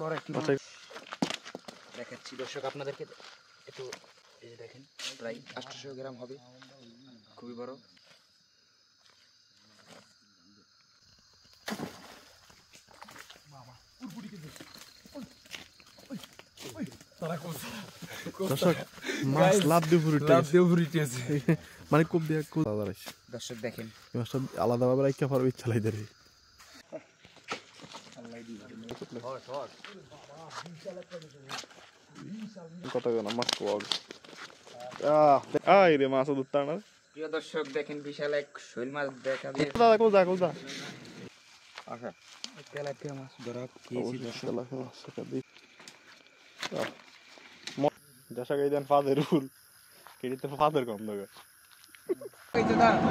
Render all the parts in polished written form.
বড় একটি দেখাচ্ছি দর্শক আপনাদেরকে একটু, এই যে দেখেন প্রায় 800 গ্রাম হবে, খুবই বড়। মাছ লাভ দিয়ে ফুরিতেছে মানে খুব দিয়ে দর্শক দেখেন মাছটা আলাদাভাবে রাখতে পারবে ইচ্ছা লাগে রে। কত মাছ আই রে মাছ ধরতে না। প্রিয় দর্শক দেখেন বিশাল এক শৈল মাছ দেখা যায়। আচ্ছা তেলাপিয়া মাছ ধরা খেয়েছি দর্শক।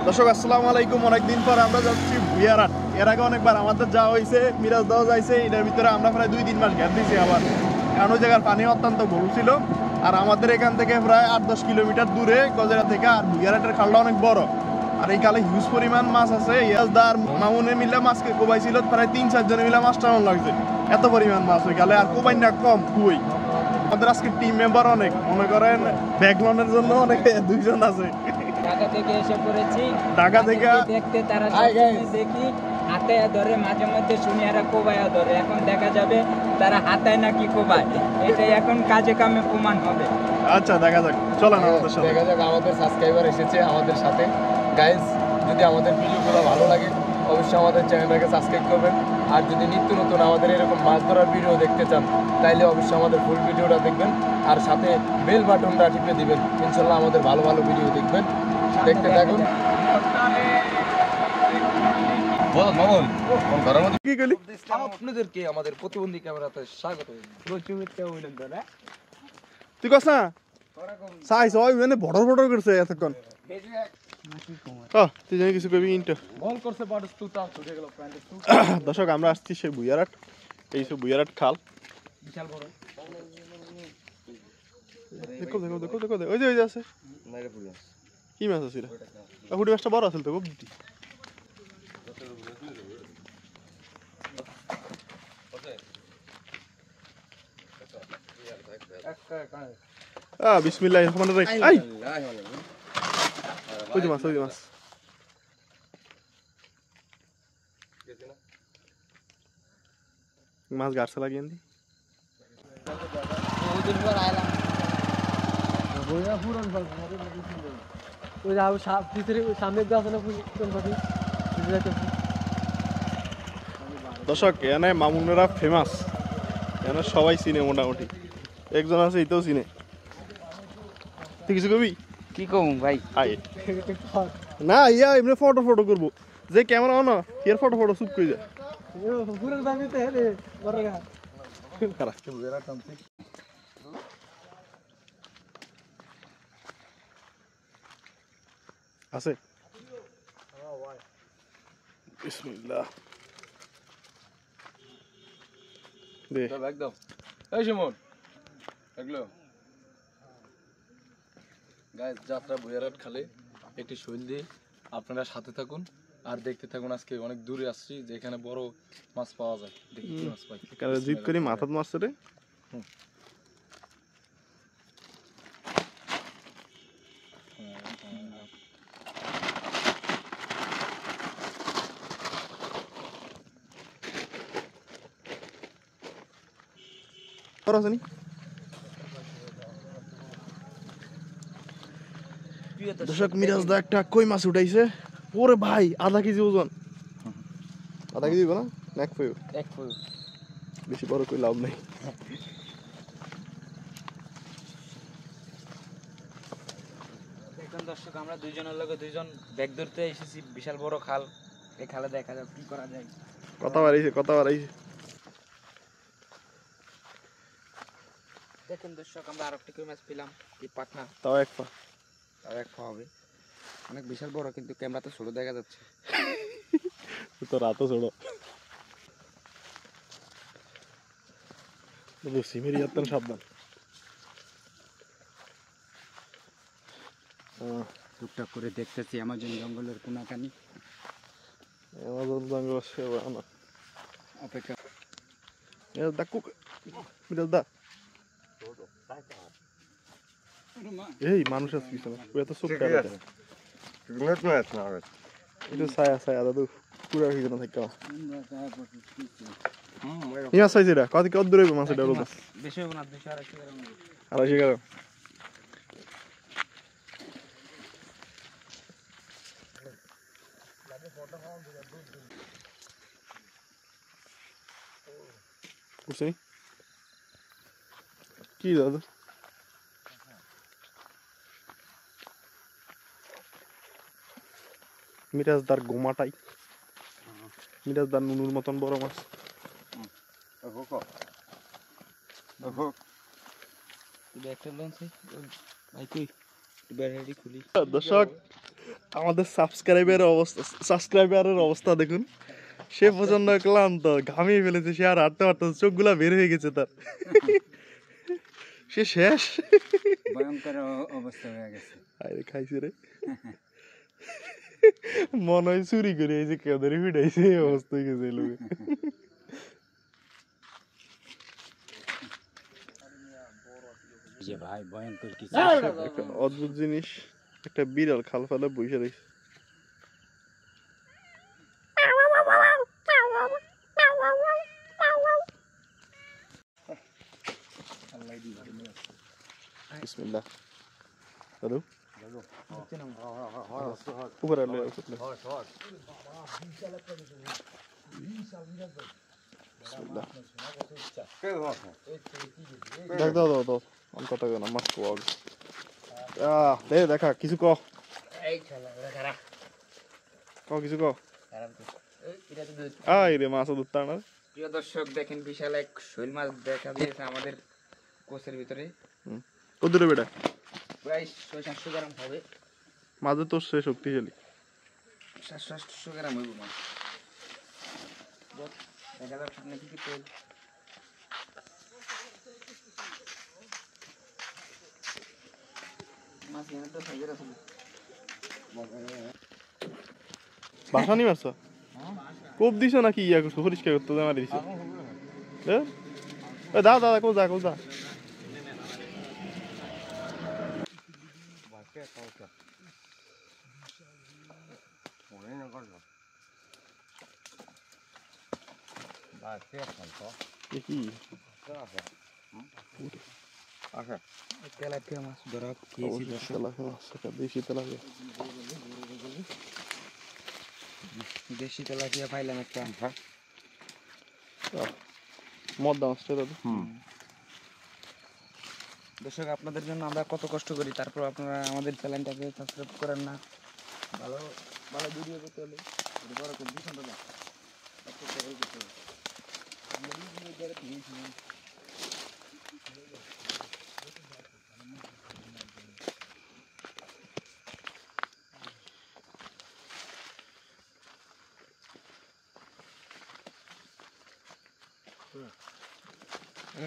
দর্শক আসসালামু আলাইকুম, অনেকদিন পর আমরা যাচ্ছি ভুইয়ারহাট। এর আগে অনেকবার আমাদের যাওয়া হয়েছে, মিরাজ দাও যাইছে, এটার ভিতরে আমরা প্রায় 2-3 মাস গ্যাপ দিয়েছি আবার, কারণ ওই জায়গার পানি অত্যন্ত গরু ছিল। আর আমাদের এখান থেকে প্রায় 8-10 কিলোমিটার দূরে গজেরা থেকে, আর ভুইয়ারহাটের খালটা অনেক বড়। আর এই খালে হিউজ পরিমাণ মাছ আছে। ইয়াসদার মামুনে মিলে মাছকে কোবাইছিল, প্রায় 3-4 জনে মিলে মাছ টানানো লাগছে, এত পরিমাণ মাছ ওই খালে। আর কোবাই না কম খুবই। আমাদের আজকে টিম মেম্বার অনেক, মনে করেন ব্যাকলনের জন্য অনেক 2 জন আছে। ঢাকা থেকে এসে পড়েছি, ঢাকা থেকে দেখতে তারা দেখি হাতে ধরে, মাঝে মধ্যে শুনি এরা কোবায়া ধরে। এখন দেখা যাবে তারা হাতায় নাকি কোবায়, এটাই এখন কাজে কামে প্রমাণ হবে। আচ্ছা দেখা যাক, চলেন আমাদের সাথে দেখা যাক। আমাদের সাবস্ক্রাইবার এসেছে আমাদের সাথে। গাইজ, যদি আমাদের ভিডিওগুলো ভালো লাগে অবশ্যই আমাদের চ্যানেলটাকে সাবস্ক্রাইব করবেন। আর যদি নিত্য নতুন আমাদের এরকম মাছ ধরার ভিডিও দেখতে চান তাইলে অবশ্যই আমাদের ফুল ভিডিওটা দেখবেন, আর সাথে বেল বাটনটা টিপে দিবেন। ইনশাল্লাহ আমাদের ভালো ভালো ভিডিও দেখবেন, দেখতে থাকুন। আপনাদেরকে আমাদের প্রতিবন্ধী ক্যামেরাতে স্বাগত। তুই কস না সাইজ ওই মানে বড় বড় করছে এতক্ষণ। তুই জানি কিছু কবি ইন্টার বল করছে বাটস তু তা ছুটে গেল প্যান্ট। দর্শক আমরা আসছি সেই ভুইয়ারহাট, এই সব ভুইয়ারহাট খাল বিশাল বড়। দেখো দেখো দেখো দেখো ওই যে ওই যে আছে কি মাছ আছে? হুডি মাছটা বড় আছে তো খুব। বিসমিল্লাহির রহমানির রহিম। আই ওই যে মাছ, ওই যে মাছ। মাছ গাড়ছে লাগিয়ে দি দর্শক। এখানে মামুনেরা ফেমাস, এখানে সবাই চিনে মোটামুটি। একজন আছে এটাও চিনে। তুই কিছু কবি? কি কম ভাই? না ইয়া এমনি ফটো ফটো করবো, যে camera on year photo photo চুপ করে যায়। আছে বিসমিল্লাহ দে একদম। এই সুমন এগুলো গাইস, যাত্রা ভুইয়ারহাট খালে একটি শৈল দিয়ে আপনারা সাথে থাকুন আর দেখতে থাকুন। আজকে অনেক দূরে আসছি, যেখানে বড় মাছ পাওয়া যায়। দেখি কি মাছ পাই। জিত করি মাথাত মারছে রে। দর্শক মিরাজ দা একটা কই মাছ উঠাইছে। ওরে ভাই আধা কেজি ওজন, আধা কেজি না এক ফুল, বেশি বড় কই লাভ নাই। দেখুন দর্শক, আমরা দুইজনের লগে দুইজন ব্যাগ ধরতে এসেছি, বিশাল বড় খাল। এই খালে দেখা যাক কি করা যায়। কথা বাড়াইছে। দেখেন দর্শক, আমরা আর একটা মাছ পেলাম, এই পাটনা। তাও এক পা হবে, অনেক বিশাল বড়, কিন্তু ক্যামেরাতে ছোট দেখা যাচ্ছে। তো রাতও ছোট। সিমেরি যাতেন সাবধান। টুকটাক করে দেখতেছি অ্যামাজন জঙ্গলের কোনাকানি। অ্যামাজন জঙ্গল অপেক্ষা মিরাজ দা কুক মিরাজ দা এই মানুষ আছে পিছনে ওই তো চুপ করে আছে এটা ছায়া ছায়া দাদু পুরা হয়ে গেল থাকা নিয়ে আসাইছি রে কত কত দূরে মাছ এটা বলতো বেশি হবে না 200 250 গ্রাম হবে। 250 গ্রাম বুঝছি কি দাদু মিরাজদার গোমাটাই মিরাজদার নুনুর মতন বড় মাছ দর্শক আমাদের সাবস্ক্রাইবারের অবস্থা দেখুন সে প্রচন্ড ক্লান্ত ঘামিয়ে ফেলেছে সে আর হাঁটতে হাঁটতে চোখগুলা বের হয়ে গেছে তার সে শেষ ভয়ঙ্কর অবস্থা হয়ে গেছে। আরে খাইছে রে মনে হয় চুরি করে এই যে কেউ ধরে ফিটাইছে এই অবস্থা হয়ে গেছে লোকে যে ভাই ভয়ঙ্কর কিছু একটা অদ্ভুত জিনিস একটা বিড়াল খাল ফেলে বসে রয়েছে বিসমিল্লাহ দাদু উপরে আলো বিসমিল্লাহ দেখ দাও দাও দাও অন্তত না মাছ কোয়া দে দেখা কিছু ক এই খেলা খারাপ কিছু ক খারাপ এটা তো আই রে মাছ দুধ টানা প্রিয় দর্শক দেখেন বিশাল এক শৈল মাছ দেখা দিয়েছে আমাদের কোচের ভিতরে কত বেটা প্রায় 700 গ্রাম হবে মাঝে তো সে শক্তিশালী 700 গ্রাম হইব মাছ দেখা যাক সামনে কি তেল মাছ এনে তো সাইজের আছে বাসা নি মারছ কোপ দিছ নাকি ইয়া করছো পরিষ্কার করতে দে মারি দিছ দাও দাদা কোল যা কোল যা কি তেলাপিয়া মাছ ধরা খেয়েছি দেশি তেলাপিয়া দেশি তেলাপিয়া পাইলাম একটা মদ্দা মাছটা দাদু দর্শক আপনাদের জন্য আমরা কত কষ্ট করি তারপর আপনারা আমাদের চ্যানেলটাকে সাবস্ক্রাইব করেন না ভালো ভালো ভিডিও পেতে হলে বড় করে দিন দাদা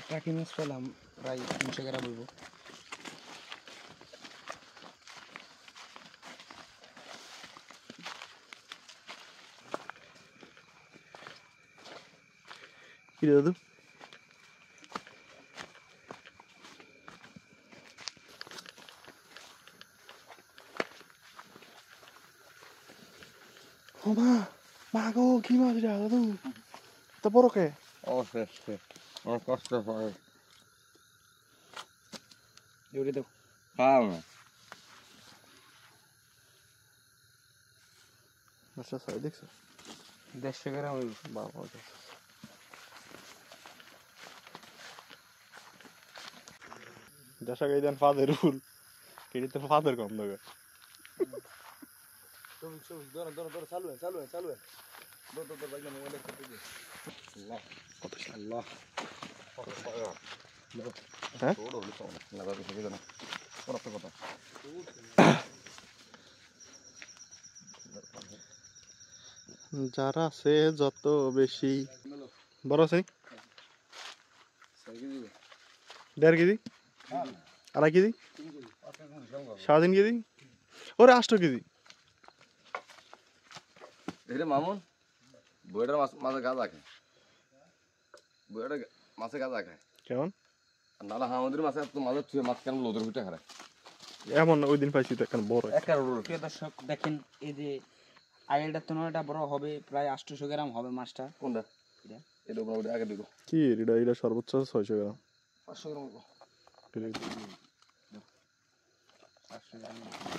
টাকি মাছ পেলাম প্রায় 300 গ্রাম বলবো কি দাদু ও মা গো কি মাছ রে দাদু তা বড় কে অবশ্যই আমার কষ্ট হয় জোরে দাও আচ্ছা স্যার দেখছো 150 গ্রাম হইব বাবা দশা গাই দেন ফাদের ফুল কেটে তো ফাদের গন্ধ গে যারা সে যত বেশি বড় আছে 1.5 কেজি 2.5 কেজি 3.5 কেজি ওরে 8 কেজি এটা মামুন বইটার মাঝে গাছ আছে বুয়াটা মাছে গাঁজা খায় কেমন আর নাহলে আমাদের মাছে এত মাছ ছুঁয়ে মাছ কেন লোদের ভিতরে খায় এমন ওই দিন পাইছি তো এখন বড় একটা প্রিয় দর্শক দেখেন এই যে আইলটা তোনাটা বড় হবে প্রায় 800 গ্রাম হবে মাছটা। কোনটা এটা এটা মোটামুটি আগে দিবো কি এটা সর্বোচ্চ 600 গ্রাম 500 গ্রাম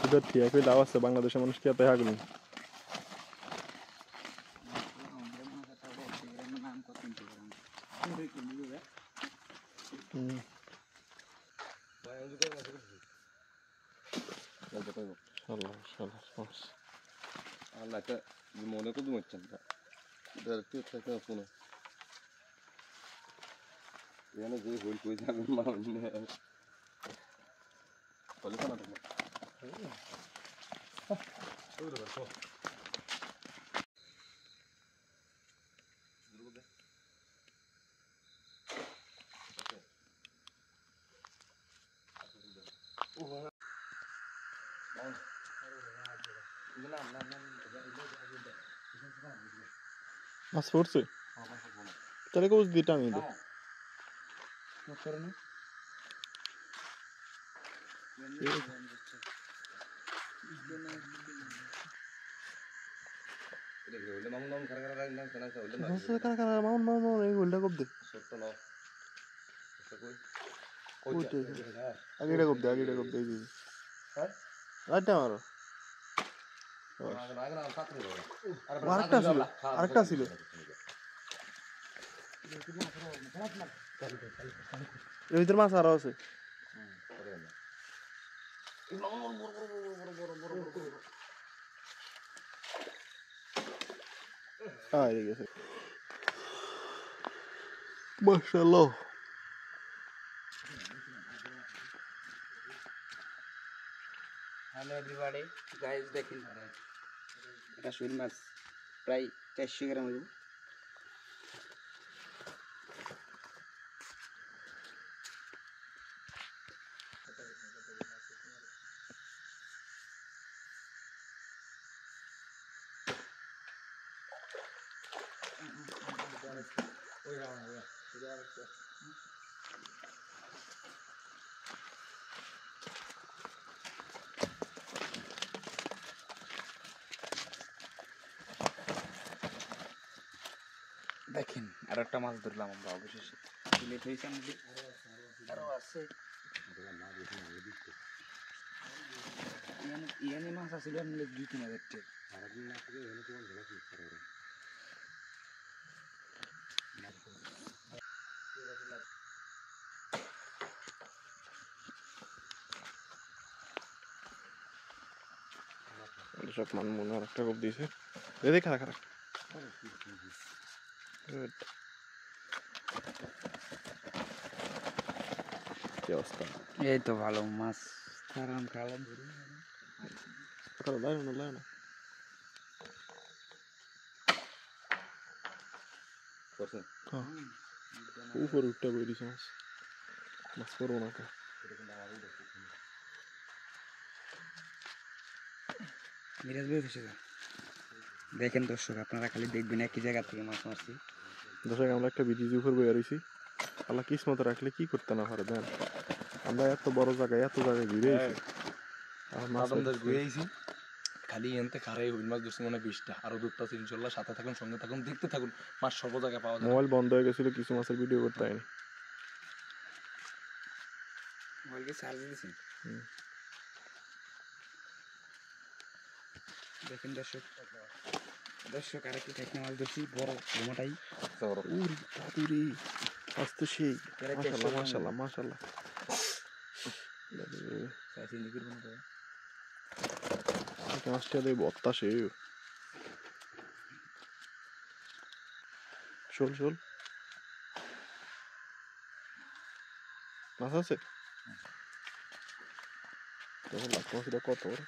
এটা ঠিক হয়ে লাভ আছে বাংলাদেশের মানুষ কি এত হাগলি আল্লাহ একটা মনে করে দিচ্ছেন ফোনে এখানে যে হইল কই যাবেন মানুষ মাছ পড়ছে তাহলে কোচ দিটা আমি দেব মামন এই গোলটা কব দে আগেটা কব দে এই দিবি আরেকটা মারো আরেকটা ছিল এর ভিতর মাছ আরো আছে এই গেছে মাশাআল্লাহ হ্যালো এভরিবডি গাইস দেখেন এটা শোল মাছ প্রায় 400 গ্রাম হবে। দেখেন আর একটা মাছ ধরলাম আমরা অবশেষে লেট হয়েছে আমাদের আরো আছে ইয়ানি মাছ আছিল আমাদের 2-3 হাজার সব মান মনে আর একটা কোপ দিয়েছে খারাপ খারাপ গুড কি অবস্থা এই তো ভালো মাছ আরাম খাওয়া ধরি কারো লাইন না হ্যাঁ উপরে উঠতে বই দিছে মাছ পড়বো না তো মিরাজ ভাই এসে দেখেন দর্শক আপনারা খালি দেখবেন একই জায়গা থেকে মাছ মারছি দর্শক আমরা একটা ব্রিজের উপর বয়ে রয়েছি আল্লাহ কিসমত রাখলে কি করতে না পারে দেন আমরা এত বড় জায়গায় ঘুরে ঘুরেছি খালি এনতে খারাই হইল মাছ ধরছি মনে 20টা আরো দুধটা ইনশাল্লাহ সাথে থাকুন সঙ্গে থাকুন দেখতে থাকুন মাছ সর্ব জায়গায় পাওয়া যায় মোবাইল বন্ধ হয়ে গেছিল কিছু মাছের ভিডিও করতে হয়নি মোবাইলকে চার্জ দিয়েছেন দেখেন দর্শক আর একটু টেকনা মাছ ধরছি বড় ঘুমাটাই উরি দাদুরি আজ তো সেই মাশাআল্লাহ চাইছি নিবিড় মনে করে মাছটা দিয়ে বত্তা সে শোল মাছ আছে তখন লাখ মাছটা কত বড়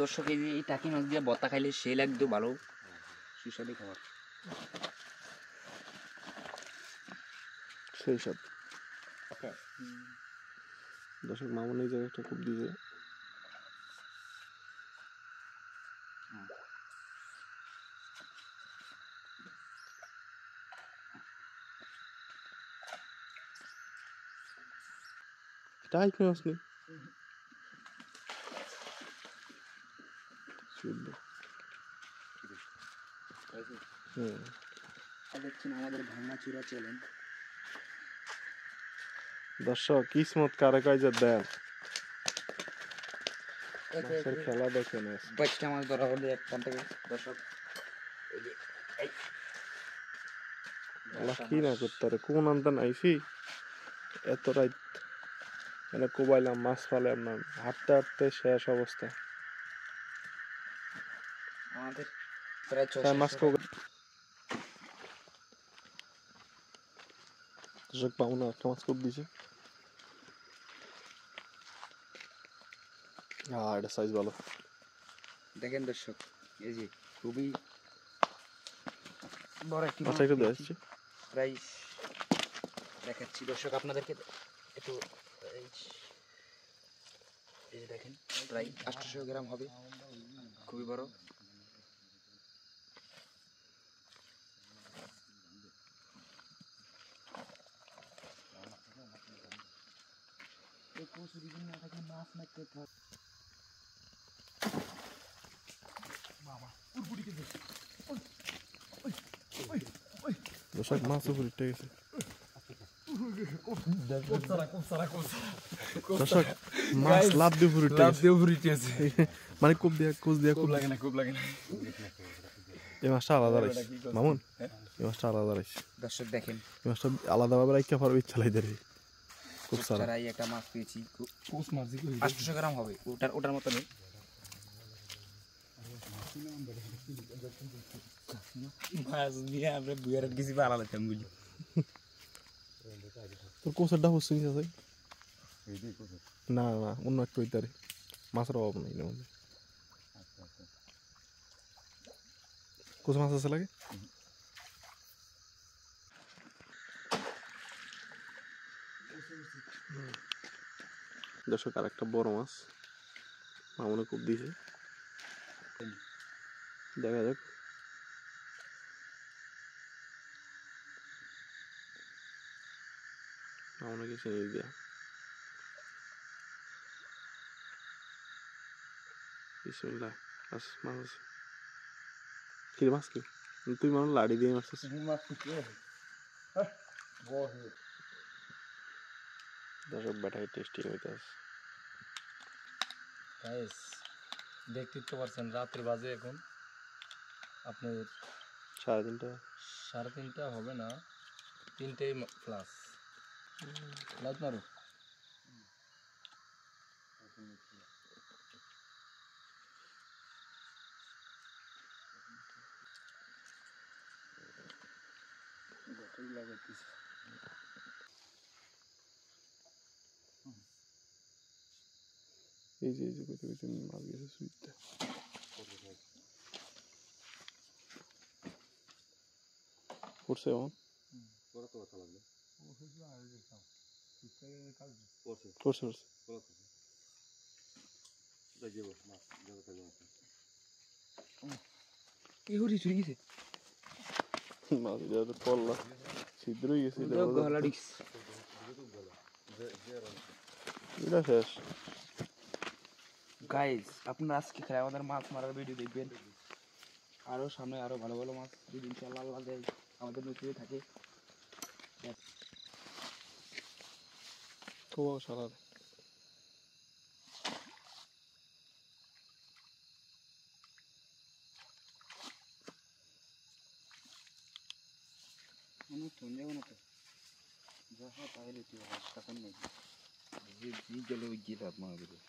দর্শক এই টাকি মাছ দিয়ে বত্তা খাইলে সে লাগতো ভালো সুস্বাদু খাবার সেই সব দর্শক মামন এই জায়গাটা খুব দিয়ে টাইট মাছ নি দেখছেন আমাদের ভাঙা চূড়া চ্যালেঞ্জ। দর্শক কিসমত কারে কয় যে দেন মাছের খেলা দেখেন বাইশটা মাছ ধরা হলে একখান থেকে দর্শক এই যে এই আল্লাহ কি না করতে পারে কোন আনতেন আইসি এত রাত মানে কোবাইলাম মাছ ফালে আপনার হাঁটতে হাঁটতে শেষ অবস্থা আমাদের প্রায় তাই মাছ দর্শক পাবো না একটা মাছ খুব দিছে এটা সাইজ ভালো দেখেন দর্শক এই যে খুবই বড় একটি আচ্ছা একটু দেখছি প্রায় দেখাচ্ছি দর্শক আপনাদেরকে একটু এই যে দেখেন প্রায় 800 গ্রাম হবে, খুবই বড়। দর্শক মাছ উপরে উঠে গেছে দর্শক মাছ লাভ দিয়ে উপরে উঠে গেছে মানে কোপ দিয়া কোপ লাগে না এই মাছটা আলাদা রাখছে মামুন এই মাছটা আলাদা রাখছে দর্শক দেখেন এই মাছটা আলাদাভাবে রাখতে পারবে ইচ্ছা লাগে খুব সারা এই একটা মাছ পেয়েছি 800 গ্রাম হবে, ওটার মতো নেই। তোর কোসারটা হচ্ছে কি আছে না না অন্য একটা হইতারে মাছের অভাব নাই না মধ্যে কোস মাছ আছে লাগে দর্শক আর একটা বড় মাছ মামনে খুব দিয়েছে দেখা যাক মামনে কিছু নিয়ে দিয়া বিসমিল্লাহ মাছ মাছ কি মাছ কি তুই মামন লাড়ি দিয়ে মারছিস দর্শক ব্যাটারি টেস্টি হইতেছে গাইস দেখতেই তো পারছেন রাত্রি বাজে এখন আপনার 3:30 3:30 হবে না 3টেই প্লাস লাইট মারো এই যে কইতে কইতে মাছ গেছে সুইতে পড়ছে এখন পড়ছে এগুলি চুরি গেছে মাছ যাতে পড়লা ছিদ্র হয়ে গেছে এটা শেষ গাইস আপনারা আজকে খালি আমাদের মাছ মারার ভিডিও দেখবেন, আরো সামনে আরো ভালো ভালো মাছ যদি ইনশাআল্লাহ আল্লাহ দেয় আমাদের নতুন থাকে। খুব সারা অনেক ধন্য না তো যা হয় তাহলে তুই টাকা নেই যে গেলে ওই গিয়ে লাভ মারা দেবে।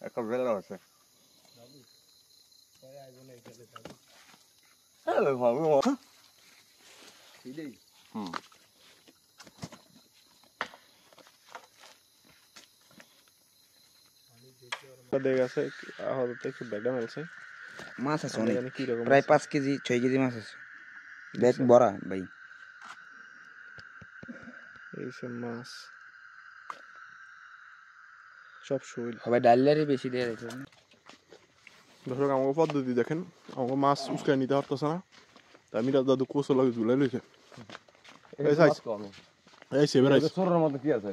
একটা বেলা আছে দেখ আছে আহত একটু ব্যাগটা মেলছে মাছ আছে অনেক, কি রকম প্রায় 5 কেজি 6 কেজি মাছ আছে, ব্যাগ ভরা ভাই। এই সব মাছ সব শৈল। সবাই ডাইলারই বেশি দিয়ে রেখে দর্শক আমাকে পদ্ধতি দেখেন, আমাকে মাছ উস্কায় নিতে পারতেছে না, তাই মিরাজ দাদু কোচো লাগে ঝুলাই লইছে। এই সাইজ এই সেভেন আইস ছোটর মধ্যে কি আছে?